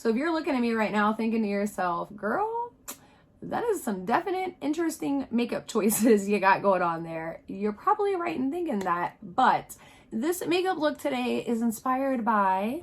So if you're looking at me right now thinking to yourself, girl, that is some definite interesting makeup choices you got going on there, you're probably right in thinking that. But this makeup look today is inspired by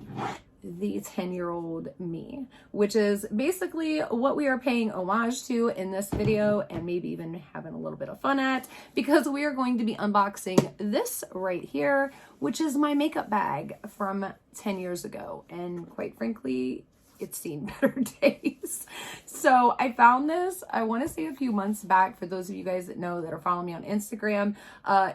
the 10-year-old me, which is basically what we are paying homage to in this video, and maybe even having a little bit of fun at, because we are going to be unboxing this right here, which is my makeup bag from 10 years ago. And quite frankly, it's seen better days. So I found this, I want to say a few months back, for those of you guys that know, that are following me on Instagram,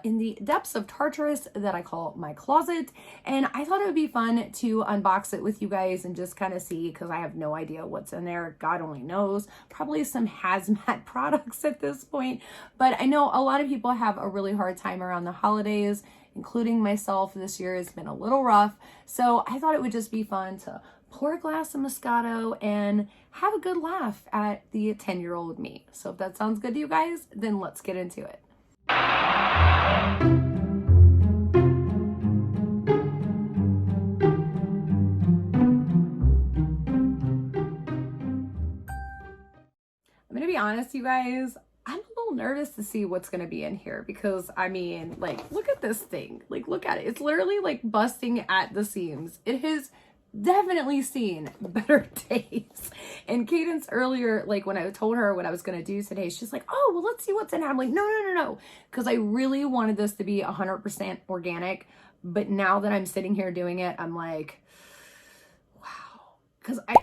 in the depths of Tartarus that I call my closet. And I thought it would be fun to unbox it with you guys and just kind of see, because I have no idea what's in there. God only knows. Probably some hazmat products at this point. But I know a lot of people have a really hard time around the holidays, including myself. This year has been a little rough. So I thought it would just be fun to pour a glass of Moscato and have a good laugh at the 10-year-old me. So if that sounds good to you guys, then let's get into it. I'm gonna be honest, you guys, I'm a little nervous to see what's gonna be in here, because I mean, like, look at this thing. Like, look at it. It's literally like busting at the seams. It has definitely seen better days. And Cadence earlier, like when I told her what I was going to do today, she's like, oh, well, let's see what's in it. I'm like, no. Because I really wanted this to be 100% organic. But now that I'm sitting here doing it, I'm like, wow. Because I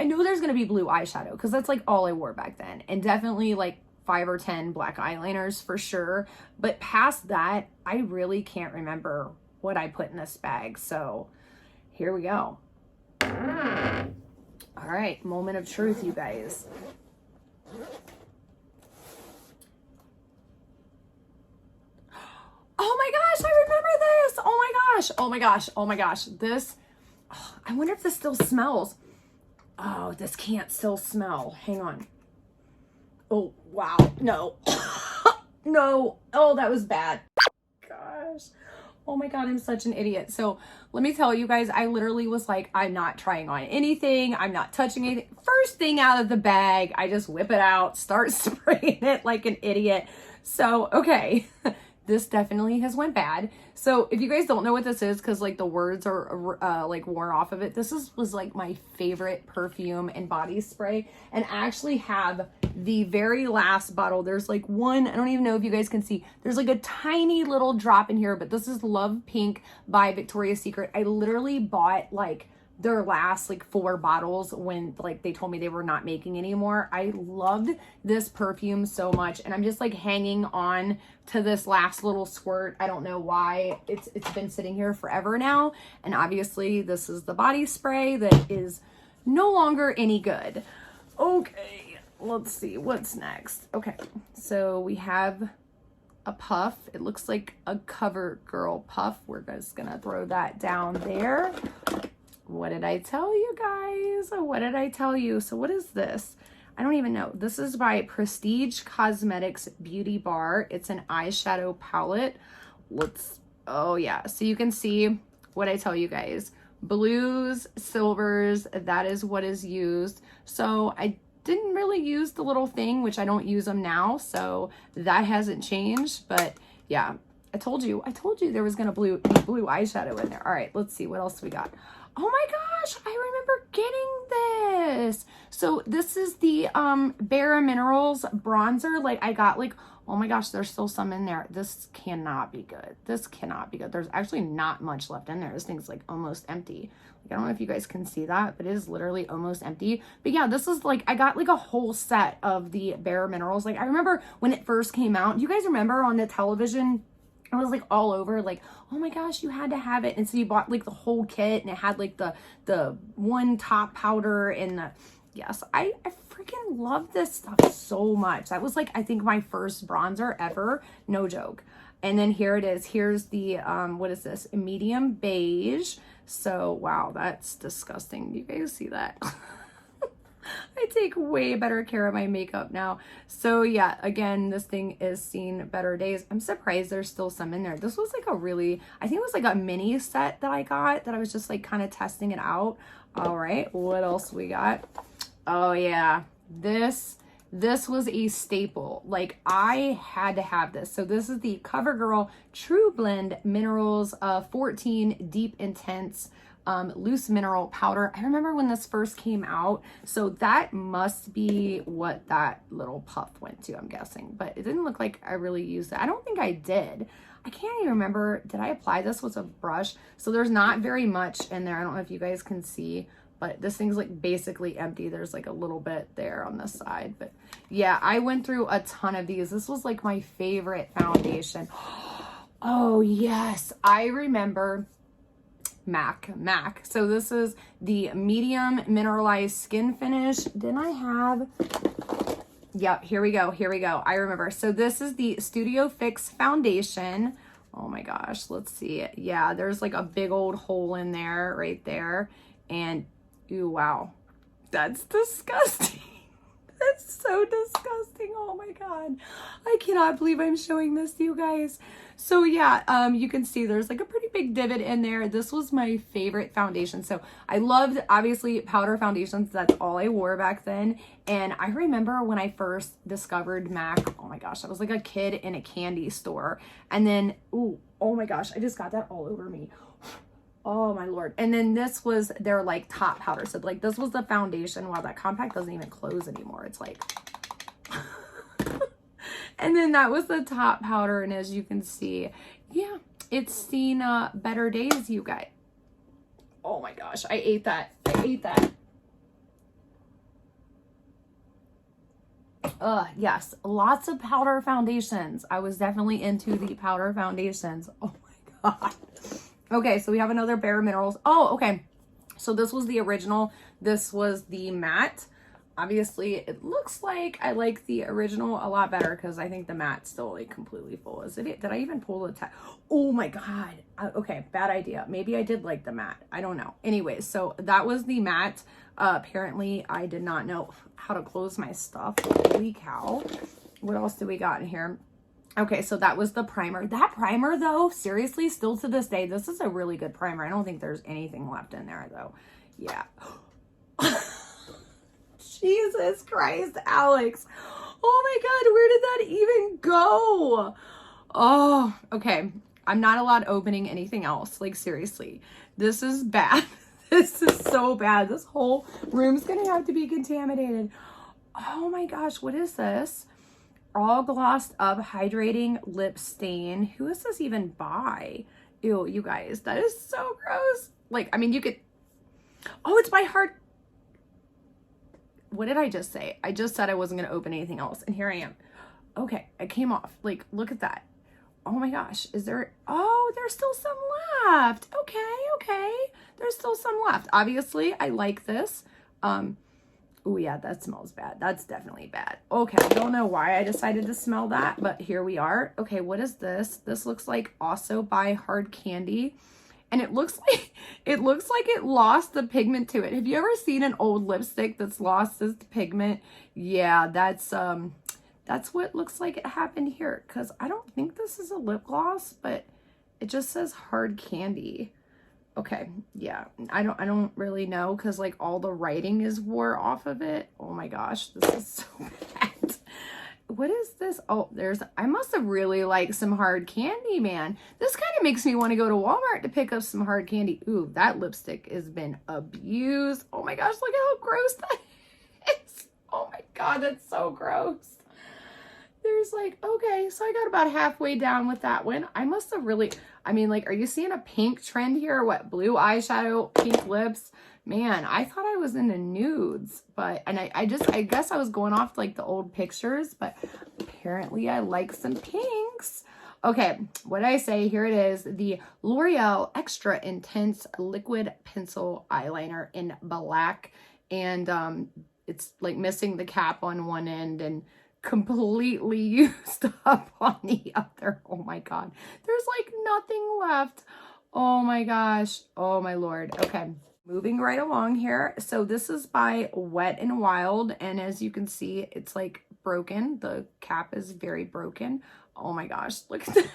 know there's going to be blue eyeshadow, because that's like all I wore back then. And definitely like 5 or 10 black eyeliners for sure. But past that, I really can't remember what I put in this bag. So here we go. All right, moment of truth, you guys. Oh my gosh, I remember this. Oh my gosh. This, I wonder if this still smells. Oh, this can't still smell. Hang on. Oh, wow. No. No. Oh, that was bad. Gosh. Oh my God, I'm such an idiot. So let me tell you guys, I literally was like, I'm not trying on anything. I'm not touching anything. First thing out of the bag, I just whip it out, start spraying it like an idiot. So, okay, this definitely has went bad. So if you guys don't know what this is, because like the words are like worn off of it, this was like my favorite perfume and body spray. And I actually have the very last bottle. There's like one, I don't even know if you guys can see, there's like a tiny little drop in here, but this is Love Pink by Victoria's Secret. I literally bought like their last like 4 bottles when like they told me they were not making anymore. I loved this perfume so much, and I'm just like hanging on to this last little squirt. I don't know why. It's been sitting here forever now, and obviously this is the body spray that is no longer any good. Okay, let's see what's next. Okay, so we have a puff. It looks like a CoverGirl puff. We're just gonna throw that down there. What did I tell you guys? What did I tell you? So what is this? I don't even know. This is by Prestige Cosmetics Beauty Bar. It's an eyeshadow palette. Oh yeah. So you can see what I tell you guys. Blues, silvers, that is what is used. So I didn't really use the little thing, which I don't use them now. So that hasn't changed, but yeah, I told you there was gonna be blue eyeshadow in there. All right, let's see what else we got. Oh my gosh, I remember getting this. So this is the Bare Minerals bronzer. Like I got like, oh my gosh, there's still some in there. This cannot be good. This cannot be good. There's actually not much left in there. This thing's like almost empty. Like, I don't know if you guys can see that, but it is literally almost empty. But yeah, this is like, I got like a whole set of the Bare Minerals. Like I remember when it first came out, do you guys remember on the television, it was like all over, like, oh my gosh, you had to have it. And so you bought like the whole kit, and it had like the one top powder and the, yes, I freaking love this stuff so much. That was like, I think my first bronzer ever, no joke. And then here it is. Here's the, what is this? Medium beige. So, wow, that's disgusting. Do you guys see that? I take way better care of my makeup now. So yeah, again, this thing is seen better days. I'm surprised there's still some in there. This was like a really, I think it was like a mini set that I got, that I was just like kind of testing it out. All right, what else we got? Oh yeah, this was a staple. Like, I had to have this. So this is the CoverGirl True Blend Minerals 14 Deep Intense Loose Mineral Powder. I remember when this first came out, so that must be what that little puff went to, I'm guessing. But it didn't look like I really used it. I don't think I did. I can't even remember. Did I apply this with a brush? So there's not very much in there. I don't know if you guys can see, but this thing's like basically empty. There's like a little bit there on the side. But yeah, I went through a ton of these. This was like my favorite foundation. Oh yes, I remember MAC. So this is the medium mineralized skin finish. Didn't I have... Yep, here we go. I remember. So this is the Studio Fix foundation. Oh my gosh, let's see it. Yeah, there's like a big old hole in there, right there. And, ooh, wow. That's disgusting. That's so disgusting. Oh my God. I cannot believe I'm showing this to you guys. So yeah, you can see there's like a pretty big divot in there. This was my favorite foundation. So I loved, obviously, powder foundations. That's all I wore back then. And I remember when I first discovered MAC, oh my gosh, I was like a kid in a candy store. And then, ooh, oh my gosh, I just got that all over me. Oh my Lord. And then this was their like top powder. So like this was the foundation. Wow, that compact doesn't even close anymore. It's like, and then that was the top powder. And as you can see, yeah, it's seen better days, you guys. Oh my gosh, I ate that. Yes, lots of powder foundations. I was definitely into the powder foundations. Oh my God. Okay, so we have another Bare Minerals. Oh, okay. So this was the original. This was the matte. Obviously, it looks like I like the original a lot better because I think the matte's still like completely full. Is it? Did I even pull the tag? Oh my God. Okay, bad idea. Maybe I did like the matte. I don't know. Anyways, so that was the matte. Apparently, I did not know how to close my stuff. Holy cow. What else do we got in here? Okay, so that was the primer. That primer, though, seriously, still to this day, this is a really good primer. I don't think there's anything left in there, though. Yeah. Jesus Christ, Alex. Oh my God, where did that even go? Oh, okay. I'm not allowed opening anything else. Like, seriously, this is bad. This is so bad. This whole room's gonna have to be contaminated. Oh my gosh, what is this? All Glossed Up Hydrating Lip Stain. Who is this even by? Ew, you guys, that is so gross. Like, I mean, you could... Oh, it's by Heart... What did I just say? I just said I wasn't going to open anything else, and here I am. Okay, it came off. Like, look at that. Oh my gosh, is there... Oh, there's still some left. Okay. There's still some left. Obviously, I like this. Oh yeah, that smells bad. That's definitely bad. Okay, I don't know why I decided to smell that, but here we are. Okay, what is this? This looks like also by Hard Candy. And it looks like it lost the pigment to it. Have you ever seen an old lipstick that's lost its pigment? Yeah, that's what looks like it happened here. Because I don't think this is a lip gloss, but it just says Hard Candy. Okay, yeah, I don't really know because like all the writing is wore off of it. Oh my gosh, this is so bad. What is this? Oh, I must have really liked some Hard Candy, man. This kind of makes me want to go to Walmart to pick up some Hard Candy. Ooh, that lipstick has been abused. Oh my gosh, look at how gross that is. Oh my God, that's so gross. There's like, okay, so I got about halfway down with that one. I must have really, I mean, like, are you seeing a pink trend here? What, blue eyeshadow, pink lips? Man, I thought I was into nudes, but, and I guess I was going off like the old pictures, but apparently I like some pinks. Okay, what did I say? Here it is, the L'Oreal Extra Intense Liquid Pencil Eyeliner in black, and it's like missing the cap on one end and completely used up on the other. Oh my God, there's like nothing left. Oh my gosh, oh my Lord. Okay, moving right along here. So this is by Wet n Wild, and as you can see, it's like broken. The cap is very broken. Oh my gosh, look at that.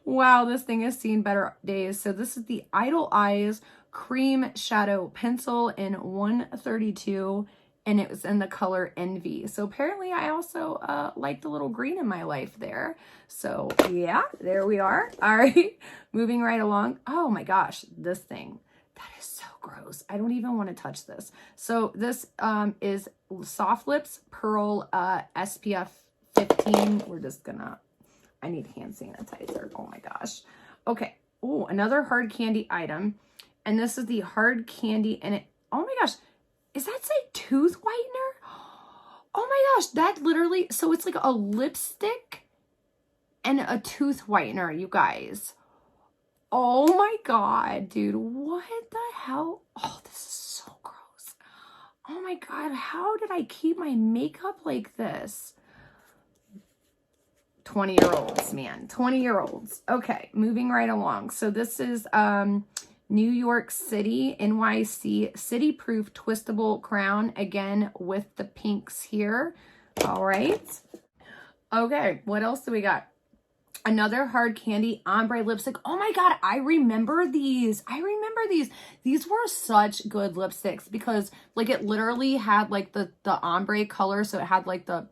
Wow, this thing has seen better days. So this is the Idle Eyes cream shadow pencil in 132, and it was in the color Envy. So apparently I also like the little green in my life there. So yeah, there we are. All right, moving right along. Oh my gosh, this thing. That is so gross. I don't even want to touch this. So this is Soft Lips Pearl SPF 15. We're just gonna, I need hand sanitizer. Oh my gosh. Okay. Oh, another hard candy item. And this is the hard candy, and it, oh my gosh, is that say tooth whitener? Oh my gosh, that literally, so it's like a lipstick and a tooth whitener, you guys. Oh my God, dude, what the hell? Oh, this is so gross. Oh my God, how did I keep my makeup like this? 20-year-olds, man, 20-year-olds. Okay, moving right along. So this is New York City, NYC City Proof Twistable Crown, again with the pinks here. All right. Okay, what else do we got? Another hard candy ombre lipstick. Oh my God, I remember these. I remember these. These were such good lipsticks because like it literally had like the ombre color. So it had like the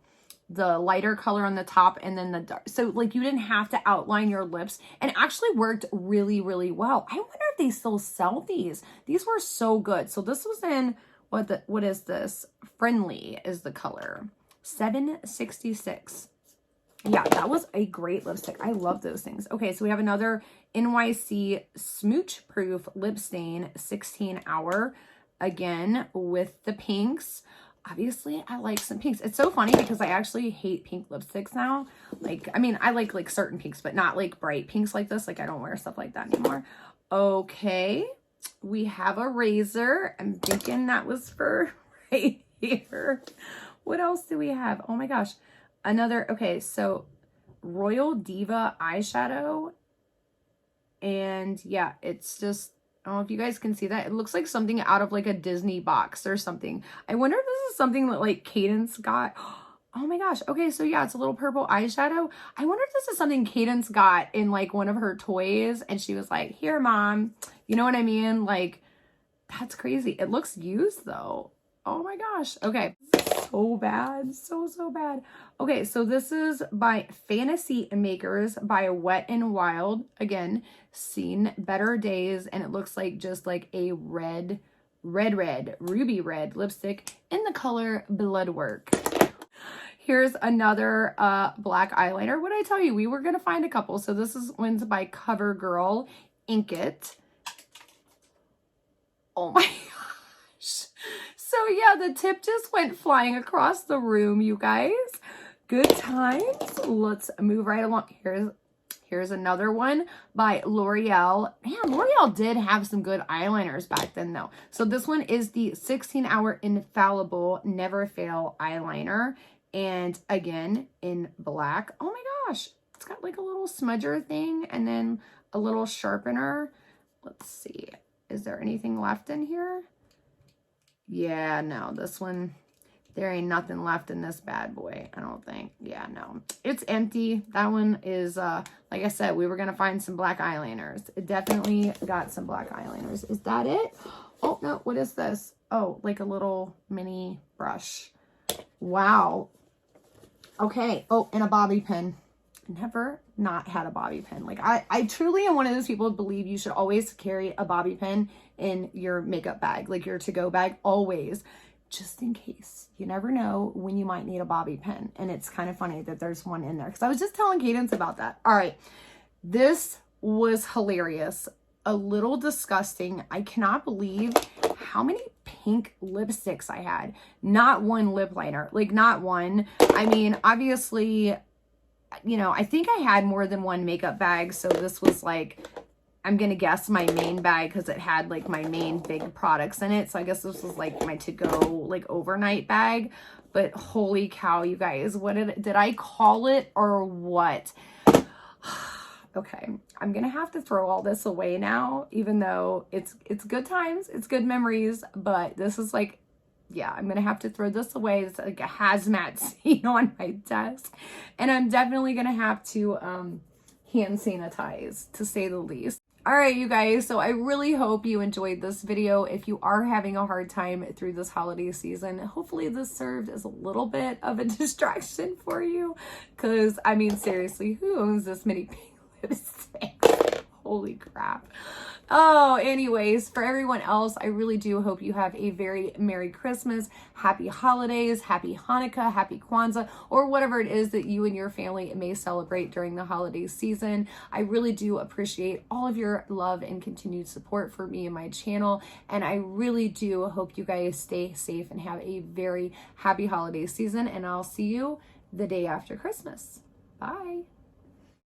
lighter color on the top and then the dark. So like you didn't have to outline your lips, and it actually worked really, really well. I wonder if they still sell these. These were so good. So this was in, what is this? Friendly is the color. 766. Yeah, that was a great lipstick. I love those things. Okay, so we have another NYC Smooch Proof Lip Stain 16 Hour, again with the pinks. Obviously, I like some pinks. It's so funny because I actually hate pink lipsticks now. Like, I mean, I like certain pinks, but not like bright pinks like this. Like, I don't wear stuff like that anymore. Okay, we have a razor. I'm thinking that was for right here. What else do we have? Oh my gosh. Another, okay, so Royal Diva eyeshadow. And yeah, it's just, I don't know if you guys can see that. It looks like something out of like a Disney box or something. I wonder if this is something that like Cadence got. Oh my gosh. Okay, so yeah, it's a little purple eyeshadow. I wonder if this is something Cadence got in like one of her toys and she was like, here, Mom. You know what I mean? Like, that's crazy. It looks used though. Oh my gosh. Okay. So bad. So bad. Okay, so this is by Fantasy Makers by Wet n Wild. Again, seen better days, and it looks like just like a red, ruby red lipstick in the color Bloodwork. Here's another black eyeliner. What did I tell you? We were going to find a couple. So this is one's by CoverGirl Ink It. Oh my gosh. So yeah, the tip just went flying across the room, you guys. Good times. Let's move right along. Here's another one by L'Oreal. Man, L'Oreal did have some good eyeliners back then though. So this one is the 16-hour Infallible Never Fail eyeliner. And again, in black. Oh my gosh. It's got like a little smudger thing and then a little sharpener. Let's see. Is there anything left in here? Yeah, no, this one, there ain't nothing left in this bad boy, I don't think. Yeah, no, it's empty. That one is, like I said, we were going to find some black eyeliners. It definitely got some black eyeliners. Is that it? Oh, no, what is this? Oh, like a little mini brush. Wow. Okay. Oh, and a bobby pin. Never not had a bobby pin. Like I truly am one of those people who believe you should always carry a bobby pin in your makeup bag, like your to-go bag, always, just in case. You never know when you might need a bobby pin. And it's kind of funny that there's one in there because I was just telling Cadence about that. All right, this was hilarious, a little disgusting. I cannot believe how many pink lipsticks I had. Not one lip liner, like not one. I mean, obviously, you know, I think I had more than one makeup bag. So this was like, I'm going to guess my main bag because it had like my main big products in it. So I guess this was like my to-go like overnight bag. But holy cow, you guys, what did I call it or what? Okay, I'm going to have to throw all this away now, even though it's good times, it's good memories. But this is like, yeah, I'm going to have to throw this away. It's like a hazmat scene on my desk. And I'm definitely going to have to hand sanitize, to say the least. All right, you guys. So I really hope you enjoyed this video. If you are having a hard time through this holiday season, hopefully this served as a little bit of a distraction for you. Because, I mean, seriously, who owns this many pink lipsticks? Holy crap. Oh, anyways, for everyone else, I really do hope you have a very Merry Christmas, Happy Holidays, Happy Hanukkah, Happy Kwanzaa, or whatever it is that you and your family may celebrate during the holiday season. I really do appreciate all of your love and continued support for me and my channel, and I really do hope you guys stay safe and have a very happy holiday season, and I'll see you the day after Christmas. Bye.